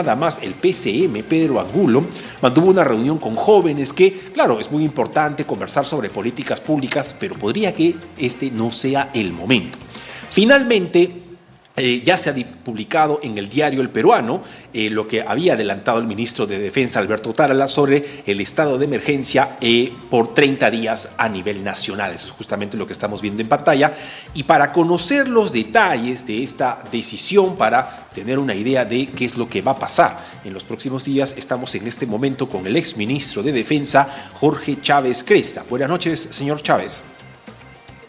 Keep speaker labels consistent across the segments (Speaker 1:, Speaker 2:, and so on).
Speaker 1: nada más el PCM, Pedro Angulo, mantuvo una reunión con jóvenes que, claro, es muy importante conversar sobre políticas públicas, pero podría que este no sea el momento. Finalmente, ya se ha publicado en el diario El Peruano lo que había adelantado el ministro de Defensa, Alberto Otárola, sobre el estado de emergencia por 30 días a nivel nacional. Eso es justamente lo que estamos viendo en pantalla. Y para conocer los detalles de esta decisión, para tener una idea de qué es lo que va a pasar en los próximos días, estamos en este momento con el exministro de Defensa, Jorge Chávez Cresta. Buenas noches, señor Chávez.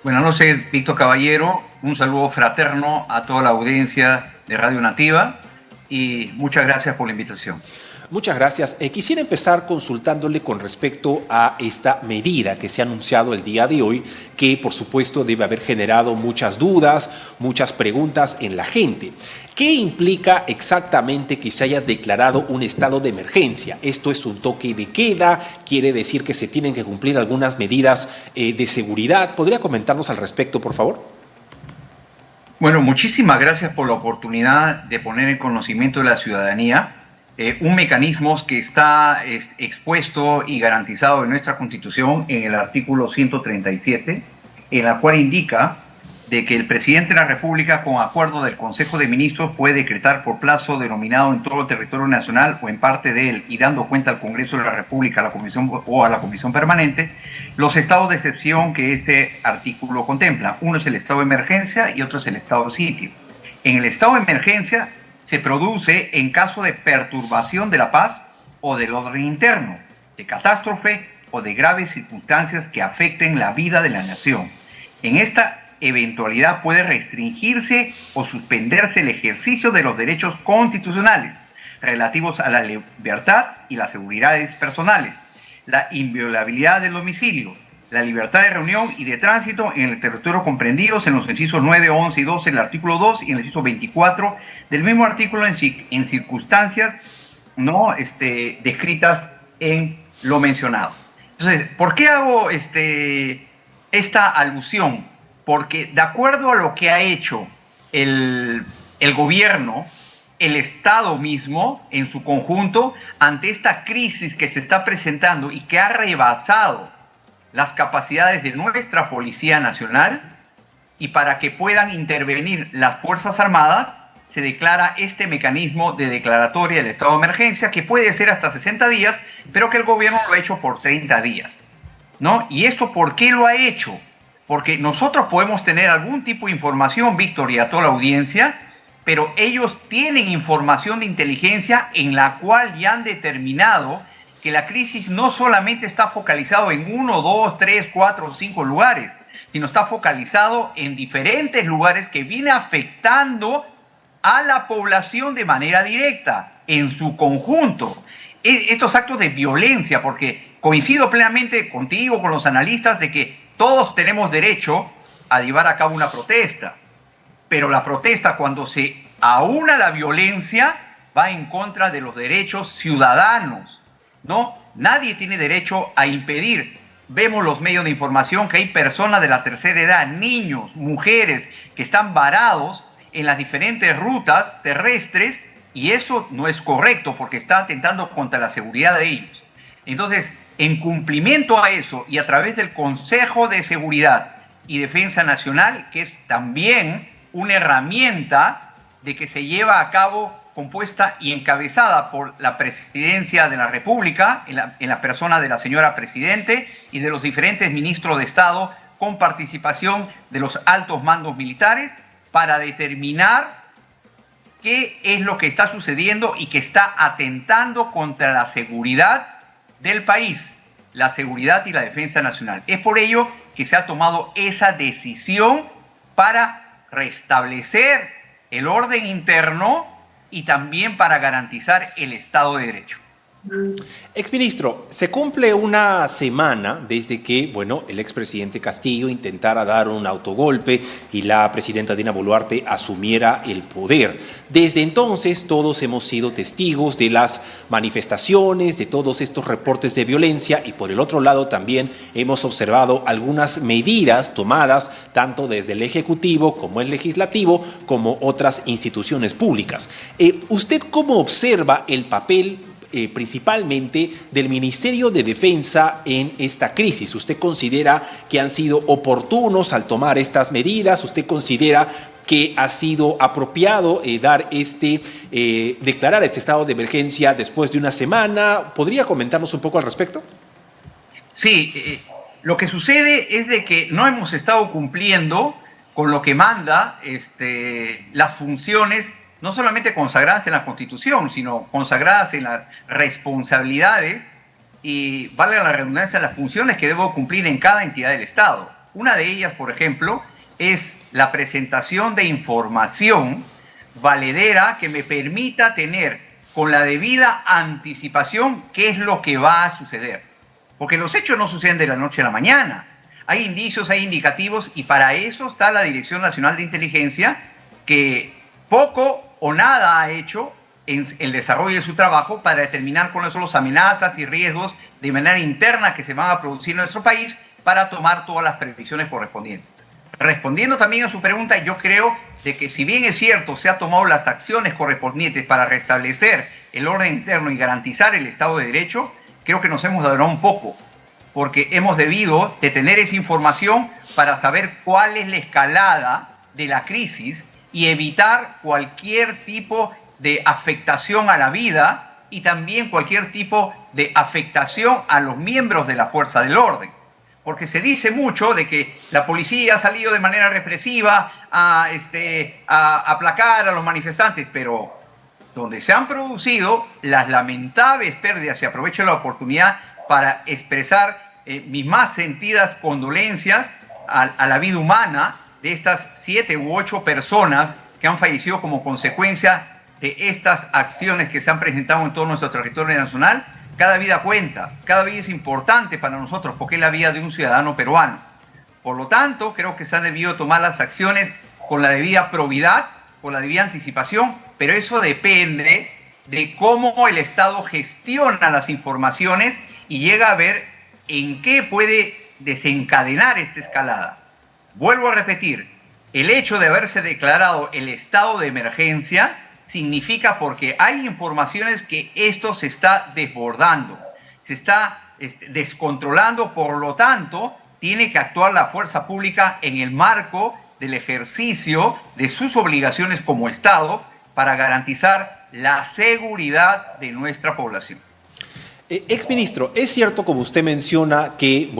Speaker 2: Buenas noches, Víctor Caballero. Un saludo fraterno a toda la audiencia de Radio Nativa y muchas gracias por la invitación.
Speaker 1: Muchas gracias. Quisiera empezar consultándole con respecto a esta medida que se ha anunciado el día de hoy, que por supuesto debe haber generado muchas dudas, muchas preguntas en la gente. ¿Qué implica exactamente que se haya declarado un estado de emergencia? ¿Esto es un toque de queda? ¿Quiere decir que se tienen que cumplir algunas medidas de seguridad? ¿Podría comentarnos al respecto, por favor?
Speaker 2: Bueno, muchísimas gracias por la oportunidad de poner en conocimiento de la ciudadanía un mecanismo que está expuesto y garantizado en nuestra Constitución en el artículo 137, en la cual indica de que el presidente de la República, con acuerdo del Consejo de Ministros, puede decretar por plazo denominado en todo el territorio nacional o en parte de él, y dando cuenta al Congreso de la República, a la Comisión o a la Comisión Permanente, los estados de excepción que este artículo contempla. Uno es el estado de emergencia y otro es el estado de sitio. En el estado de emergencia se produce en caso de perturbación de la paz o del orden interno, de catástrofe o de graves circunstancias que afecten la vida de la nación. En esta eventualidad puede restringirse o suspenderse el ejercicio de los derechos constitucionales relativos a la libertad y las seguridades personales, la inviolabilidad del domicilio, la libertad de reunión y de tránsito en el territorio comprendidos en los incisos 9, 11 y 12 del artículo 2 y en el inciso 24 del mismo artículo en circunstancias no descritas en lo mencionado. Entonces, ¿por qué hago esta alusión? Porque de acuerdo a lo que ha hecho el gobierno, el Estado mismo en su conjunto, ante esta crisis que se está presentando y que ha rebasado las capacidades de nuestra Policía Nacional, y para que puedan intervenir las Fuerzas Armadas, se declara este mecanismo de declaratoria del estado de emergencia, que puede ser hasta 60 días, pero que el gobierno lo ha hecho por 30 días, ¿no? ¿Y esto por qué lo ha hecho? Porque nosotros podemos tener algún tipo de información, Víctor, y a toda la audiencia, pero ellos tienen información de inteligencia en la cual ya han determinado que la crisis no solamente está focalizado en 1, 2, 3, 4, 5 lugares, sino está focalizado en diferentes lugares que viene afectando a la población de manera directa, en su conjunto. Estos actos de violencia, porque coincido plenamente contigo, con los analistas, de que todos tenemos derecho a llevar a cabo una protesta, pero la protesta, cuando se aúna la violencia, va en contra de los derechos ciudadanos, ¿no? Nadie tiene derecho a impedir. Vemos los medios de información que hay personas de la tercera edad, niños, mujeres, que están varados en las diferentes rutas terrestres, y eso no es correcto porque está atentando contra la seguridad de ellos. Entonces, en cumplimiento a eso y a través del Consejo de Seguridad y Defensa Nacional, que es también una herramienta de que se lleva a cabo, compuesta y encabezada por la Presidencia de la República, en la persona de la señora Presidente y de los diferentes ministros de Estado, con participación de los altos mandos militares, para determinar qué es lo que está sucediendo y que está atentando contra la seguridad del país, la seguridad y la defensa nacional. Es por ello que se ha tomado esa decisión para restablecer el orden interno y también para garantizar el Estado de Derecho.
Speaker 1: Exministro, se cumple una semana desde que, el expresidente Castillo intentara dar un autogolpe y la presidenta Dina Boluarte asumiera el poder. Desde entonces todos hemos sido testigos de las manifestaciones, de todos estos reportes de violencia y por el otro lado también hemos observado algunas medidas tomadas tanto desde el Ejecutivo como el Legislativo como otras instituciones públicas. ¿Usted cómo observa el papel principalmente del Ministerio de Defensa en esta crisis? ¿Usted considera que han sido oportunos al tomar estas medidas? ¿Usted considera que ha sido apropiado declarar este estado de emergencia después de una semana? ¿Podría comentarnos un poco al respecto?
Speaker 2: Sí, lo que sucede es de que no hemos estado cumpliendo con lo que manda las funciones no solamente consagradas en la Constitución, sino consagradas en las responsabilidades y, valga la redundancia, las funciones que debo cumplir en cada entidad del Estado. Una de ellas, por ejemplo, es la presentación de información valedera que me permita tener con la debida anticipación qué es lo que va a suceder. Porque los hechos no suceden de la noche a la mañana. Hay indicios, hay indicativos y para eso está la Dirección Nacional de Inteligencia que poco o nada ha hecho en el desarrollo de su trabajo para determinar cuáles son las amenazas y riesgos de manera interna que se van a producir en nuestro país para tomar todas las previsiones correspondientes. Respondiendo también a su pregunta, yo creo de que si bien es cierto, se han tomado las acciones correspondientes para restablecer el orden interno y garantizar el Estado de Derecho, creo que nos hemos dado un poco, porque hemos debido de tener esa información para saber cuál es la escalada de la crisis y evitar cualquier tipo de afectación a la vida y también cualquier tipo de afectación a los miembros de la fuerza del orden. Porque se dice mucho de que la policía ha salido de manera represiva a aplacar a los manifestantes, pero donde se han producido las lamentables pérdidas, y aprovecho la oportunidad para expresar mis más sentidas condolencias a la vida humana de estas 7 u 8 personas que han fallecido como consecuencia de estas acciones que se han presentado en todo nuestro territorio nacional. Cada vida cuenta, cada vida es importante para nosotros porque es la vida de un ciudadano peruano. Por lo tanto, creo que se han debido tomar las acciones con la debida probidad, con la debida anticipación, pero eso depende de cómo el Estado gestiona las informaciones y llega a ver en qué puede desencadenar esta escalada. Vuelvo a repetir, el hecho de haberse declarado el estado de emergencia significa porque hay informaciones que esto se está desbordando, se está descontrolando, por lo tanto, tiene que actuar la fuerza pública en el marco del ejercicio de sus obligaciones como Estado para garantizar la seguridad de nuestra población.
Speaker 1: Exministro, es cierto, como usted menciona, que,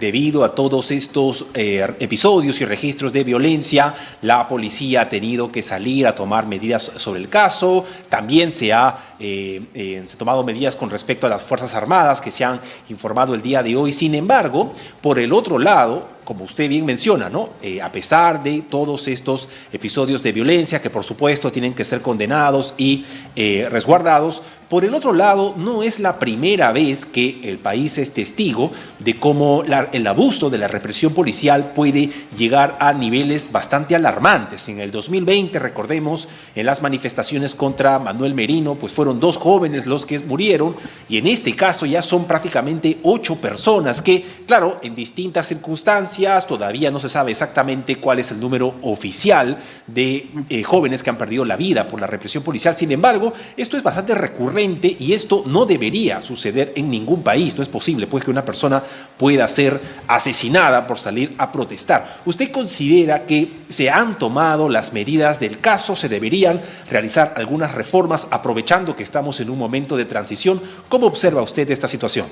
Speaker 1: debido a todos estos episodios y registros de violencia, la policía ha tenido que salir a tomar medidas sobre el caso. También se han tomado medidas con respecto a las Fuerzas Armadas que se han informado el día de hoy. Sin embargo, por el otro lado, como usted bien menciona, a pesar de todos estos episodios de violencia que por supuesto tienen que ser condenados y resguardados, por el otro lado no es la primera vez que el país es testigo de cómo el abuso de la represión policial puede llegar a niveles bastante alarmantes. En el 2020, recordemos, en las manifestaciones contra Manuel Merino, pues fueron 2 jóvenes los que murieron y en este caso ya son prácticamente 8 personas que, claro, en distintas circunstancias, todavía no se sabe exactamente cuál es el número oficial de jóvenes que han perdido la vida por la represión policial. Sin embargo, esto es bastante recurrente y esto no debería suceder en ningún país. No es posible pues que una persona pueda ser asesinada por salir a protestar. ¿Usted considera que se han tomado las medidas del caso? ¿Se deberían realizar algunas reformas aprovechando que estamos en un momento de transición? ¿Cómo observa usted esta situación?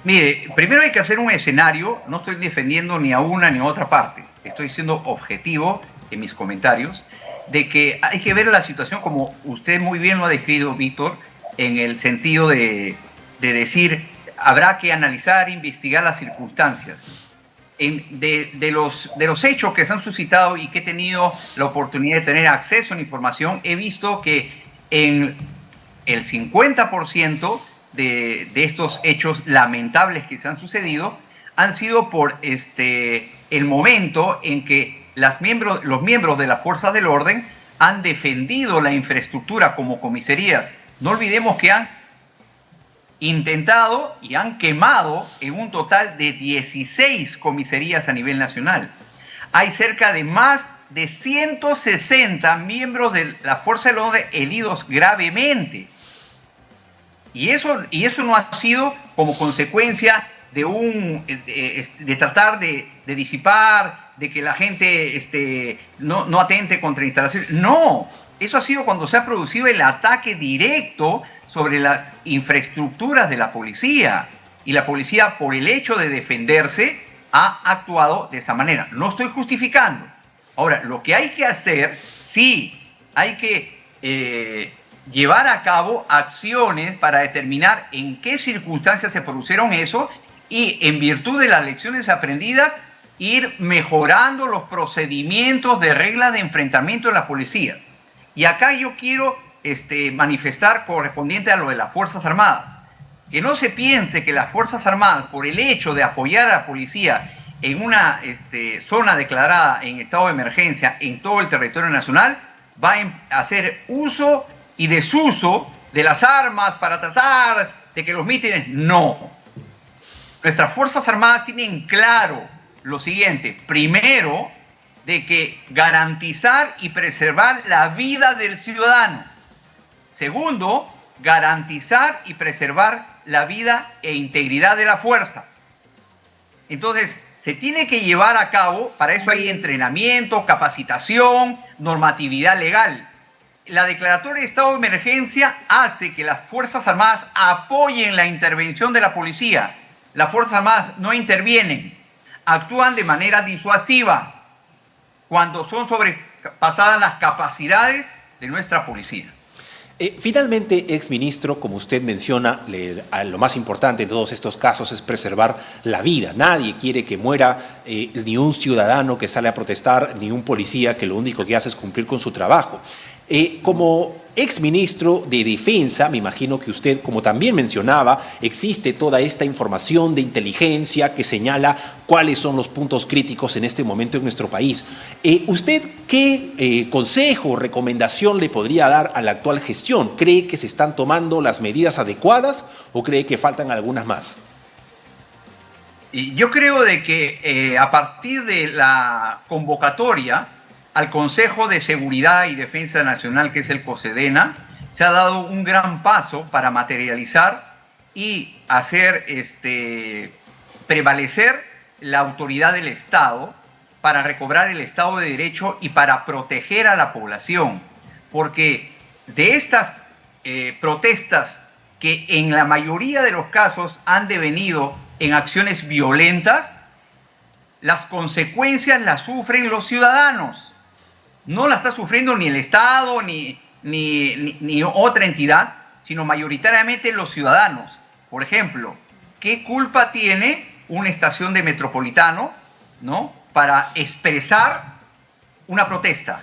Speaker 2: Mire, primero hay que hacer un escenario. No estoy defendiendo ni a una ni a otra parte. Estoy siendo objetivo en mis comentarios de que hay que ver la situación como usted muy bien lo ha descrito, Víctor, en el sentido de decir, habrá que analizar, investigar las circunstancias. De los hechos que se han suscitado y que he tenido la oportunidad de tener acceso a la información, he visto que en el 50% de estos hechos lamentables que se han sucedido han sido por el momento en que los miembros de las fuerzas del orden han defendido la infraestructura como comisarías. No olvidemos que han intentado y han quemado en un total de 16 comisarías a nivel nacional. Hay cerca de más de 160 miembros de la fuerza del orden heridos gravemente. Y eso no ha sido como consecuencia de tratar de disipar, de que la gente no atente contra instalaciones. No, eso ha sido cuando se ha producido el ataque directo sobre las infraestructuras de la policía. Y la policía, por el hecho de defenderse, ha actuado de esa manera. No estoy justificando. Ahora, lo que hay que hacer, sí, hay que llevar a cabo acciones para determinar en qué circunstancias se produjeron eso y, en virtud de las lecciones aprendidas, ir mejorando los procedimientos de reglas de enfrentamiento de las policías. Y acá yo quiero manifestar correspondiente a lo de las Fuerzas Armadas. Que no se piense que las Fuerzas Armadas, por el hecho de apoyar a la policía en una zona declarada en estado de emergencia en todo el territorio nacional, va a hacer uso y desuso de las armas para tratar de que los mítines. No. Nuestras Fuerzas Armadas tienen claro lo siguiente. Primero, de que garantizar y preservar la vida del ciudadano. Segundo, garantizar y preservar la vida e integridad de la fuerza. Entonces, se tiene que llevar a cabo, para eso hay entrenamiento, capacitación, normatividad legal. La declaratoria de estado de emergencia hace que las Fuerzas Armadas apoyen la intervención de la policía. Las Fuerzas Armadas no intervienen, actúan de manera disuasiva cuando son sobrepasadas las capacidades de nuestra policía.
Speaker 1: Finalmente, exministro, como usted menciona, lo más importante de todos estos casos es preservar la vida. Nadie quiere que muera ni un ciudadano que sale a protestar, ni un policía que lo único que hace es cumplir con su trabajo. Como exministro de Defensa, me imagino que usted, como también mencionaba, existe toda esta información de inteligencia que señala cuáles son los puntos críticos en este momento en nuestro país. ¿Usted qué consejo o recomendación le podría dar a la actual gestión? ¿Cree que se están tomando las medidas adecuadas o cree que faltan algunas más?
Speaker 2: Yo creo de que a partir de la convocatoria al Consejo de Seguridad y Defensa Nacional, que es el COSEDENA, se ha dado un gran paso para materializar y hacer prevalecer la autoridad del Estado para recobrar el Estado de Derecho y para proteger a la población. Porque de estas protestas que en la mayoría de los casos han devenido en acciones violentas, las consecuencias las sufren los ciudadanos. No la está sufriendo ni el Estado ni otra entidad, sino mayoritariamente los ciudadanos. Por ejemplo, ¿qué culpa tiene una estación de Metropolitano, ¿no?, para expresar una protesta?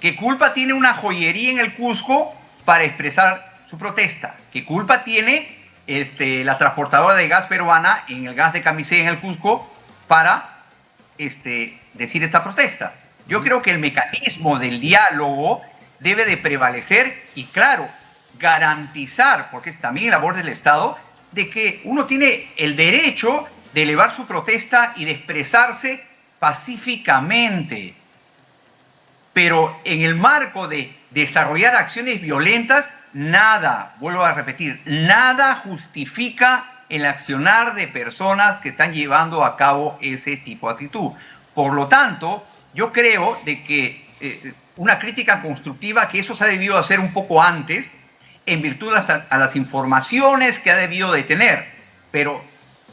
Speaker 2: ¿Qué culpa tiene una joyería en el Cusco para expresar su protesta? ¿Qué culpa tiene la transportadora de gas peruana en el gas de Camisea en el Cusco para decir esta protesta? Yo creo que el mecanismo del diálogo debe de prevalecer y, claro, garantizar, porque es también labor del Estado, de que uno tiene el derecho de elevar su protesta y de expresarse pacíficamente. Pero en el marco de desarrollar acciones violentas, nada, vuelvo a repetir, nada justifica el accionar de personas que están llevando a cabo ese tipo de actitud. Por lo tanto, yo creo de que una crítica constructiva, que eso se ha debido hacer un poco antes, en virtud a las informaciones que ha debido de tener. Pero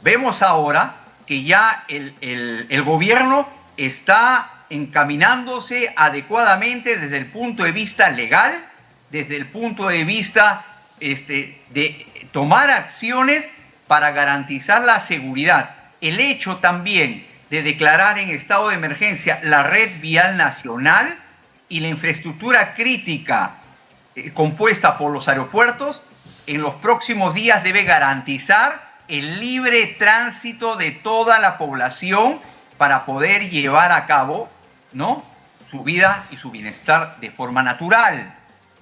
Speaker 2: vemos ahora que ya el gobierno está encaminándose adecuadamente desde el punto de vista legal, desde el punto de vista de tomar acciones para garantizar la seguridad. El hecho también de declarar en estado de emergencia la red vial nacional y la infraestructura crítica compuesta por los aeropuertos en los próximos días debe garantizar el libre tránsito de toda la población para poder llevar a cabo, ¿no?, su vida y su bienestar de forma natural.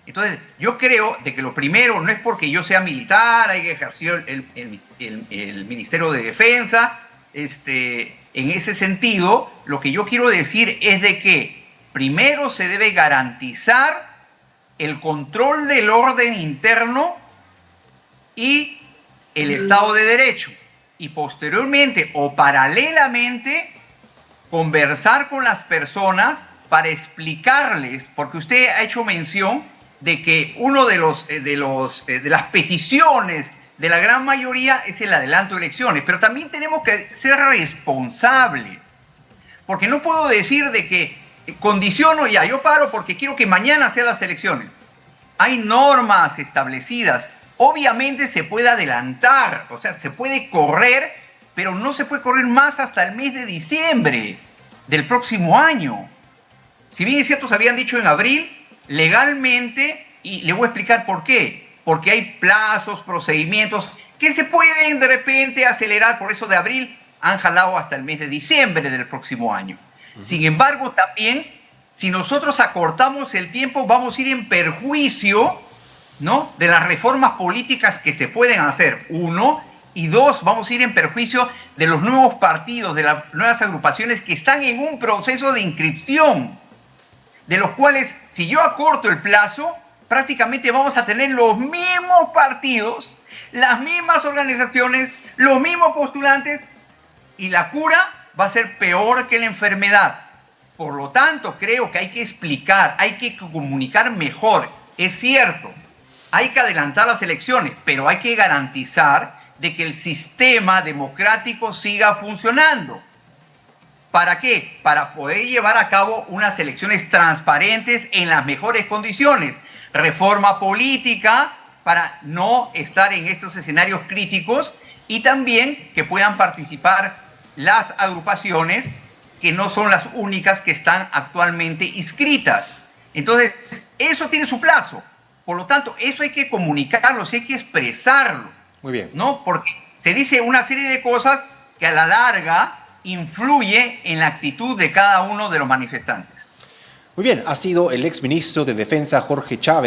Speaker 2: Entonces, yo creo de que lo primero no es porque yo sea militar, haya ejercido el Ministerio de Defensa. En ese sentido, lo que yo quiero decir es de que primero se debe garantizar el control del orden interno y el Estado de Derecho. Y posteriormente o paralelamente conversar con las personas para explicarles, porque usted ha hecho mención de que uno de las peticiones de la gran mayoría es el adelanto de elecciones, pero también tenemos que ser responsables, porque no puedo decir de que condiciono ya, yo paro porque quiero que mañana sean las elecciones. Hay normas establecidas, obviamente se puede adelantar, o sea, se puede correr, pero no se puede correr más hasta el mes de diciembre del próximo año. Si bien es cierto, se habían dicho en abril, legalmente, y le voy a explicar por qué. Porque hay plazos, procedimientos que se pueden de repente acelerar, por eso de abril han jalado hasta el mes de diciembre del próximo año. Sin embargo, también, si nosotros acortamos el tiempo, vamos a ir en perjuicio, ¿no?, de las reformas políticas que se pueden hacer, uno, y dos, vamos a ir en perjuicio de los nuevos partidos, de las nuevas agrupaciones que están en un proceso de inscripción, de los cuales, si yo acorto el plazo, prácticamente vamos a tener los mismos partidos, las mismas organizaciones, los mismos postulantes, y la cura va a ser peor que la enfermedad. Por lo tanto, creo que hay que explicar, hay que comunicar mejor. Es cierto, hay que adelantar las elecciones, pero hay que garantizar de que el sistema democrático siga funcionando. ¿Para qué? Para poder llevar a cabo unas elecciones transparentes en las mejores condiciones. Reforma política para no estar en estos escenarios críticos y también que puedan participar las agrupaciones que no son las únicas que están actualmente inscritas. Entonces, eso tiene su plazo. Por lo tanto, eso hay que comunicarlo, hay que expresarlo.
Speaker 1: Muy bien.
Speaker 2: ¿No? Porque se dice una serie de cosas que a la larga influye en la actitud de cada uno de los manifestantes.
Speaker 1: Muy bien, ha sido el exministro de Defensa Jorge Chávez.